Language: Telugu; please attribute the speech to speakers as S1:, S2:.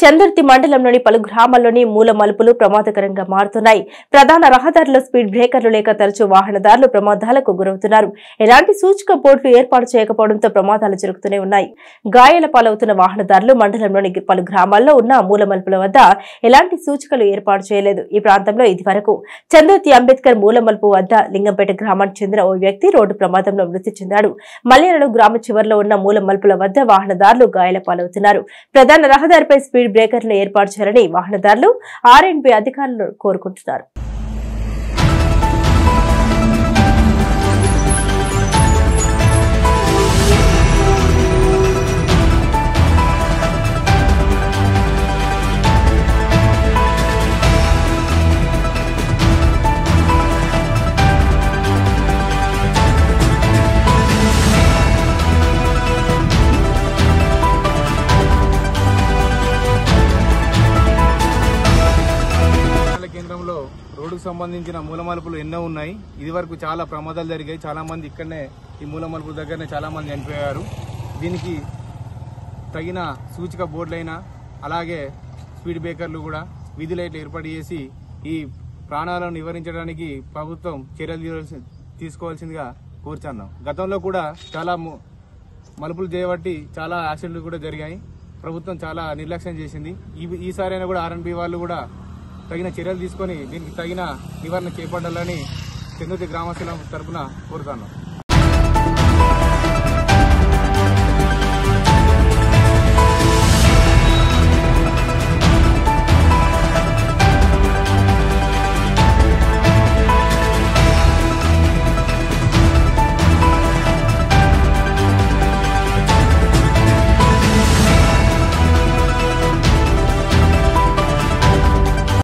S1: చందుర్తి మండలంలోని పలు గ్రామాల్లోని మూల మలుపులు ప్రమాదకరంగా మారుతున్నాయి. ప్రధాన రహదారుల్లో స్పీడ్ బ్రేకర్లు లేక తరచూ వాహనదారులు ప్రమాదాలకు గురవుతున్నారు. ఎలాంటి సూచిక బోర్డులు ఏర్పాటు చేయకపోవడంతో ప్రమాదాలు జరుగుతూనే ఉన్నాయి. గాయాల పాలవుతున్న వాహనదారులు మండలంలోని పలు గ్రామాల్లో ఉన్న మూల మలుపుల వద్ద ఎలాంటి సూచికలు ఏర్పాటు చేయలేదు. ఈ ప్రాంతంలో ఇదివరకు చందుర్తి అంబేద్కర్ మూల మలుపు వద్ద లింగంపేట గ్రామానికి చెందిన ఓ వ్యక్తి రోడ్డు ప్రమాదంలో మృతి చెందాడు. మల్లేరు గ్రామ చివరిలో ఉన్న మూల మలుపుల వద్ద వాహనదారులు గాయాల పాలవుతున్నారు. ప్రధాన రహదారిపై స్పీడ్ బ్రేకర్లు ఏర్పాటు చేయాలని వాహనదారులు ఆర్ఎండ్బి అధికారులు కోరుకుంటున్నారు.
S2: కేంద్రంలో రోడ్డుకు సంబంధించిన మూల మలుపులు ఎన్నో ఉన్నాయి. ఇది వరకు చాలా ప్రమాదాలు జరిగాయి. చాలా మంది ఇక్కడనే ఈ మూల మలుపుల దగ్గరనే చాలా మంది చనిపోయారు. దీనికి తగిన సూచిక బోర్డులైనా అలాగే స్పీడ్ బ్రేకర్లు కూడా వీధి లైట్లు ఏర్పాటు చేసి ఈ ప్రాణాలను నివారించడానికి ప్రభుత్వం చర్యలు తీసుకోవాల్సిందిగా కోరుచున్నాం. గతంలో కూడా చాలా మలుపులు చేయబట్టి చాలా యాక్సిడెంట్లు కూడా జరిగాయి. ప్రభుత్వం చాలా నిర్లక్ష్యం చేసింది. ఈసారైనా కూడా ఆర్ఎండ్బి వాళ్ళు కూడా తగిన చర్యలు తీసుకొని దీనికి తగిన నివారణ చేపట్టాలని చందుర్తి గ్రామస్తుల తరఫున కోరుతున్నాం.